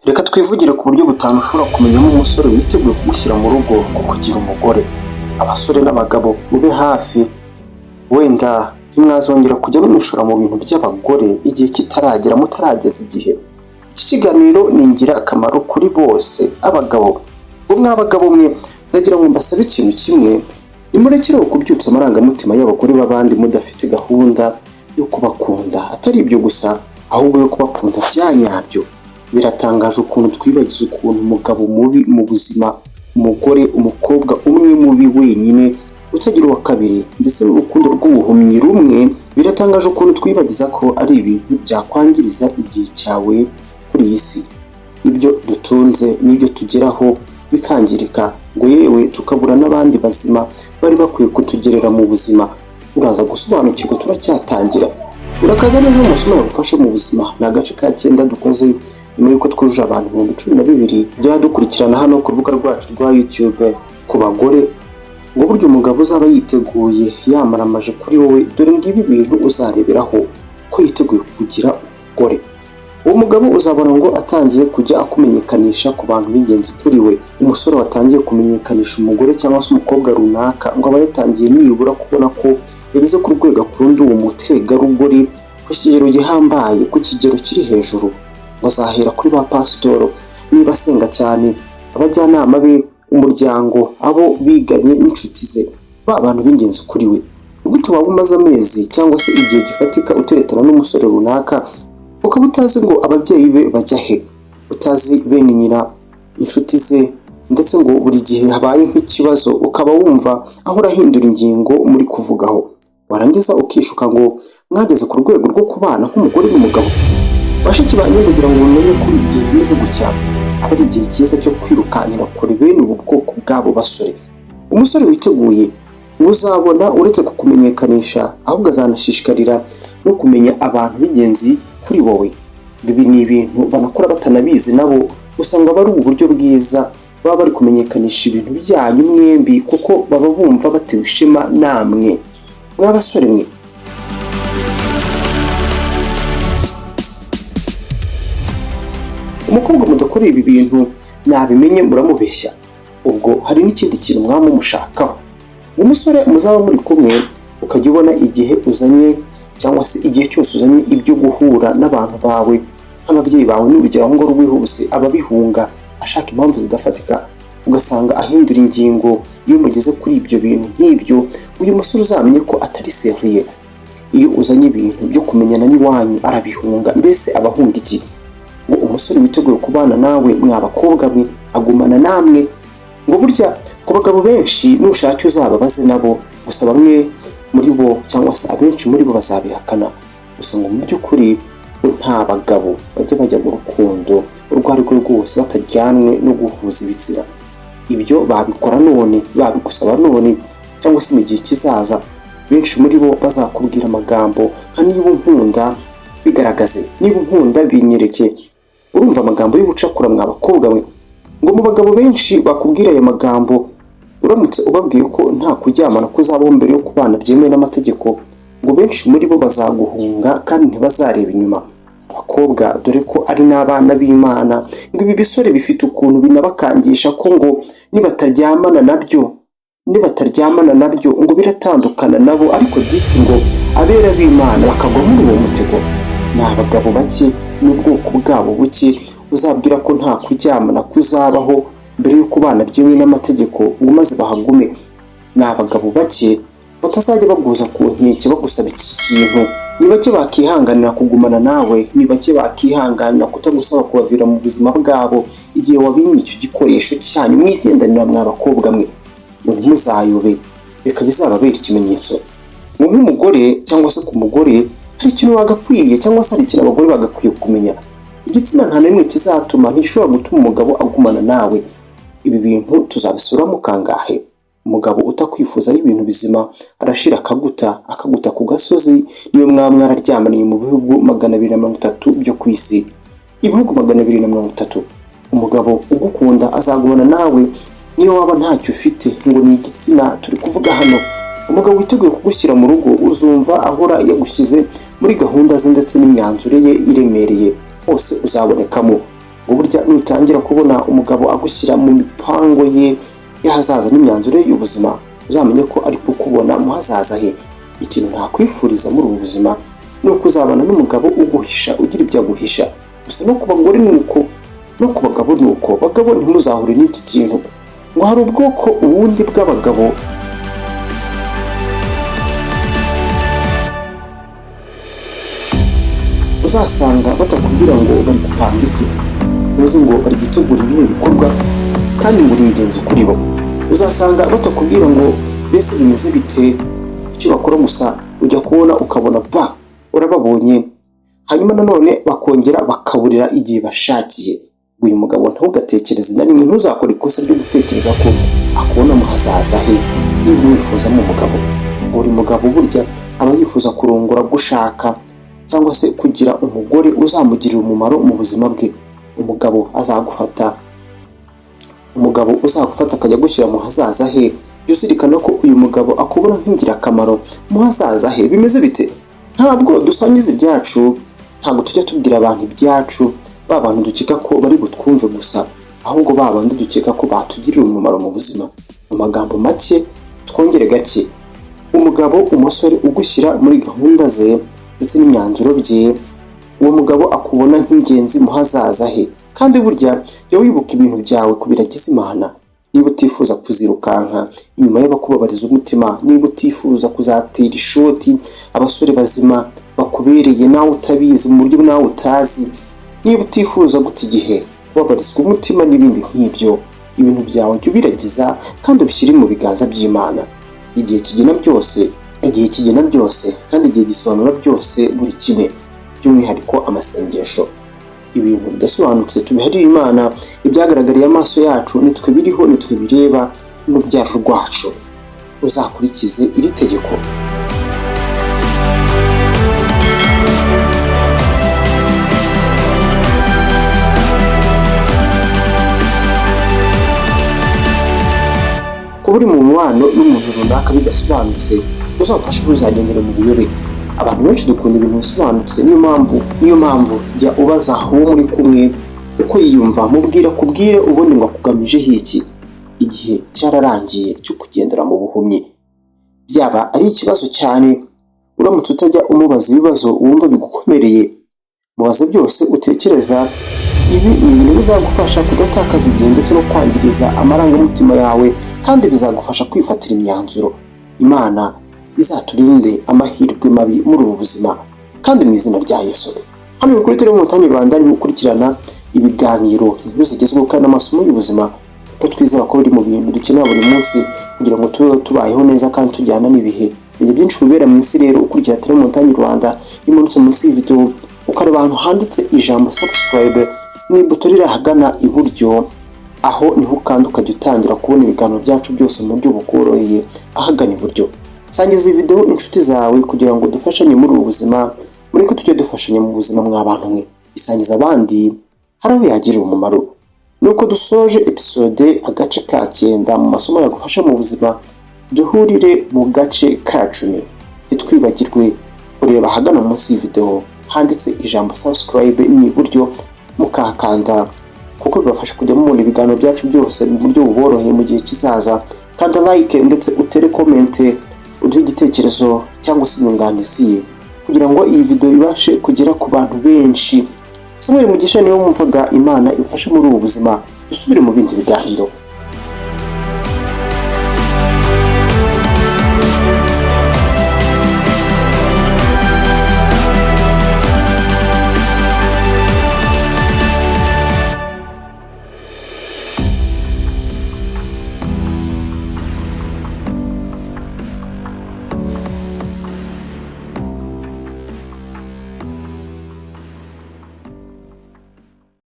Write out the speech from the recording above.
Reka twivugire ku buryo butanu ushobora kumenyamo umusore witeguye kugushyira mu rugo kukugira umugore. Abasore n'abagabo mube hafi, wenda ntimwazongera kujya mwishora mu bintu by'abagore igihe kitaragera, mutarageza igihe. Iki kiganiro ni ingirakamaro kuri bose. Abagabo bo mwabagabo mwe, ndagira ngo mbasabe ikintu kimwe, nimurekereho kubyutsa amarangamutima y'abagore b'abandi mudafite gahunda yo kubakunda. Atari ibyo gusa, ahubwo yo kubakunda bya nyabyo. Biratangaje ukuntu twibagiza ukuntu umugabo mubi mu buzima, umugore, umukobwa umwe mubi wenyine utagira uwa kabiri, ndetse n'urukundo rw'ubuhumyi rumwe. Biratangaje ukuntu twibagiza ko ari ibintu byakwangiriza igihe cyawe kuri iyi si. Ibyo dutunze n'ibyo tugeraho bikangirika, ngo yewe tukabura n'abandi bazima bari bakwiye kutugerera mu buzima. Uraza gusobanukirwa turacyatangira. Urakaza neza mu masomo yagufashe mu buzima. Ni agace ka 9 dukoze nyuma y'uko twujuje abantu 12,000 byadukurikirana hano ku rubuga rwacu rwa YouTube. Ku bagore ngo buryo umugabo uzaba yiteguye yamaramaje kuri wowe, dore ngibi ibintu uzareberaho ko yiteguye kugira umugore. Uwo mugabo uzabona ngo atangiye kujya akumenyekanisha ku bantu b'ingenzi kuri we. Umusore watangiye kumenyekanisha umugore cyangwa se umukobwa runaka, ngo aba yatangiye nibura kubona ko yageze ku rwego akundi uwo mutegarugori ku kigero gihambaye, ku kigero kiri hejuru. Bazahera kuri ba pasitoro, niba asenga cyane, abajyanama be, umuryango, abo biganye n'inshuti ze, ba bantu b'ingenzi kuri we. Gute waba umaze amezi cyangwa se igihe gifatika uteretana n'umusore runaka, ukaba utazi ngo ababyeyi be bajya he, utazi bene nyina, inshuti ze, ndetse ngo buri gihe habaye nk'ikibazo ukaba wumva aho urahindura ingingo muri kuvugaho. Warangiza ukishuka ngo mwageze ku rwego rwo kubana nk'umugore n'umugabo. Bashiki banjye, kugira ngo umenye ko igihe bimeze gutya aba ari igihe cyiza cyo kwirukankira kuri bene ubu bwoko bw'abo basore. Umusore witeguye uzabona uretse kukumenyekanisha, ahubwo azanashishikarira no kumenya abantu b'ingenzi kuri wowe. Ibi ni ibintu banakora batanabizi nabo, usanga bari uburyo bwiza baba bari kumenyekanisha ibintu byanyu mwembi, kuko baba bumva batewe ishema namwe. Mw'abasore mwe, umukobwa mudakora ibi bintu nabimenye muramubeshya. Ubwo hari n'ikindi kintu mwamumushakaho. Umusore muzaba muri kumwe ukajya ubona igihe uzanye cyangwa se igihe cyose uzanye ibyo guhura n'abantu bawe nk'ababyeyi bawe, n'urugero aho ngo rwihuse ababihunga ashaka impamvu zidafatika, ugasanga ahindura ingingo iyo mugeze kuri ibyo bintu nk'ibyo. Uyu musore uzamenye ko atari seriye. Iyo uzanye ibintu byo kumenyana n'iwanyu arabihunga. Mbese abahunga iki? Ngo umusore witeguye kubana nawe mw'abakobwa mwe agumana namwe. Ngo burya ku bagabo benshi nushake uzababaze nabo, gusa bamwe muri bo cyangwa se abenshi muri bo bazabihakana. Gusa ngo mu by'ukuri nta bagabo bajya mu rukundo urwo ari rwo rwose batajyanwe no guhuza ibitsina. Ibyo babikora none, babigusaba none, cyangwa se mu gihe kizaza. Benshi muri bo bazakubwira amagambo nka niba unkunda bigaragaze, niba unkunda binyereke. Urumva amagambo y'ubucakura mw'abakobwa mwe. Ngo mu bagabo benshi bakubwira aya magambo, uramutse ubabwiye ko nta kuryamana kuzabaho mbere yo kubana byemewe n'amategeko, ngo benshi muri bo bazaguhunga kandi ntibazareba inyuma. Abakobwa dore ko ari n'abana b'Imana, ngo ibi bisore bifite ukuntu binabakangisha ko ngo nibataryamana nabyo ngo biratandukana nabo. Ariko disi ngo abera b'Imana bakagwa muri uwo mutego. Ni abagabo bake n'ubwoko bwabo buke uzabwira ko nta kuryamana kuzabaho mbere yo kubana byemewe n'amategeko ngo maze bahagume. Ni abagabo bake batazajya baguza ku nkeke bagusaba iki kintu. Ni bake bakihanganira kugumana nawe, ni bake bakihanganira kutagusaba kubavira mu buzima bwabo igihe wabimye icyo gikoresho cyanyu mwigendanira mw'abakobwa mwe. Ngo ntimuzayobe, reka bizababera ikimenyetso. Nk'umugore cyangwa se ku mugore hari ikintu wagakwiye, cyangwa se hari ikintu abagore bagakwiye kumenya. Igitsina nta n'imwe kizatuma, ntishobora gutuma umugabo agumana nawe. Ibi bintu tuzabisuramo kangahe? Umugabo utakwifuzaho ibintu bizima arashira akaguta ku gasozi. Niyo mwararyamaniye mu bihugu 230 byo ku isi, ibihugu 230. Umugabo ugukunda azagumana nawe niyo waba ntacyo ufite. Ngo ni igitsina turi kuvuga hano. Umugabo witeguye kugushyira mu rugo uzumva ahora yagushyize muri gahunda ze ndetse n'imyanzuro ye iremereye hose uzabonekamo. ngo burya nutangira kubona umugabo agushyira mu mipango ye y'ahazaza n'imyanzuro ye y'ubuzima, uzamenye ko ari kukubona mu hazaza he. Ikintu ntakwifuriza muri ubu buzima ni uko uzabana n'umugabo uguhisha, ugira ibyo aguhisha. Gusa no ku bagore ni uko, no ku bagabo ni uko. Bagabo ntimuzahure n'iki kintu, ngo hari ubwoko ubundi bw'abagabo uzasanga batakubwira ngo bari gupanga iki, uzi ngo bari gutegura ibihe bikorwa kandi ngo uri ingenzi kuri bo. Uzasanga batakubwira ngo mbese bimeze bite, icyo bakora gusa ujya kubona ukabona urababonye, hanyuma nanone bakongera bakaburira igihe bashakiye. Uyu mugabo ntugatekereze na rimwe, ntuzakore ikosa ryo gutekereza ko akubona mu hazaza he niba umwifuzamo umugabo. Buri mugabo burya aba yifuza kurongora, gushaka cyangwa se kugira umugore uzamugirira umumaro mu buzima bwe. Umugabo uzagufata akajya gushyira mu hazaza he, jya uzirikana ko uyu mugabo akubona nk'ingirakamaro mu hazaza he. Bimeze bite? Ntabwo dusangiza ibyacu, ntabwo tujya tubwira abantu ibyacu ba bantu dukeka ko bari butwumve gusa, ahubwo ba bandi dukeka ko batugirira umumaro mu buzima. Mu magambo make twongere gake, umugabo, umusore ugushyira muri gahunda ze ndetse n'imyanzuro bye, uwo mugabo akubona nk'ingenzi mu hazaza he. Kandi burya jya wibuka ibintu byawe kubiragiza Imana. Niba utifuza kuzirukanka inyuma y'abakubabariza umutima, niba utifuza kuzatera ishoti abasore bazima bakubereye nawe utabizi mu buryo nawe utazi, niba utifuza guta igihe kubabarizwa umutima n'ibindi nk'ibyo, ibintu byawe jya ubiragiza kandi ubishyire mu biganza by'Imana. Igihe kigena byose kandi igihe gisobanura byose buri kimwe, by'umwihariko amasengesho. Ibintu bidasobanutse tubiharire Imana, ibyagaragariye amaso yacu nitwe biriho, nitwe bireba n'urubyaro rwacu. Uzakurikize iri tegeko. Kuba uri mu mubano n'umuntu runaka bidasobanutse, uzamfasha ntuzagendere mu buyobe. Abantu benshi dukunda ibintu bisobanutse, niyo mpamvu jya ubaza uwo muri kumwe uko yiyumva, mubwira kubwire ubundi ngo akugamijeho iki. Igihe cyararangiye cyo kugendera mu buhumyi. Byaba ari ikibazo cyane uramutse utajya umubaza ibibazo wumva bigukomereye. Mubaze byose utekereza. Ibi ni ibintu bizagufasha kudatakaza igihe ndetse no kwangiriza amarangamutima yawe, kandi bizagufasha kwifatira imyanzuro. Imana izaturinde amahirwe mabi muri ubu buzima, kandi mu izina rya Yesu. Hano kuri Telemontagne Rwanda ni gukurikirana ibiganiro, inkuru zigezweho kandi n'amasomo y'ubuzima, ko twizera ko biri mu bintu dukenera buri munsi kugira ngo tube tubayeho neza kandi tujyana n'ibihe. Ibintu byinshi bibera mu isi rero, ukurikira Telemontagne Rwanda imanutse munsi y'video, ukareba ahantu handitse ijambo subscribe, ni buto riri ahagana iburyo, aho niho ukanda ukajya utangira kubona ibiganiro byacu byose mu buryo bukoroheye ahagana iburyo. Sangiza iyi video inshuti zawe kugira ngo dufashanye muri ubu buzima, muri ko tujye dufashanya mu buzima mw'abantu mwe. Isangiza abandi hari aho yagirira umumaro. Nuko dusoje episode agace ka 9 mu masomo yagufasha mu buzima, duhurire mu gace ka 10. Ntitwibagirwe kureba ahagana munsi y'video handitse ijambo subscribe ni iburyo, mukahakanda kuko bibafasha kujya mubona ibiganiro byacu byose mu buryo buboroheye mu gihe kizaza. Kanda like ndetse utere comment, uduhe igitekerezo cyangwa se inyunganizi kugira ngo iyi video ibashe kugera ku bantu benshi. Samuel Mugisha niwe mumvaga, Imana imfashe muri ubu buzima. Dusubire mu bindi biganiro.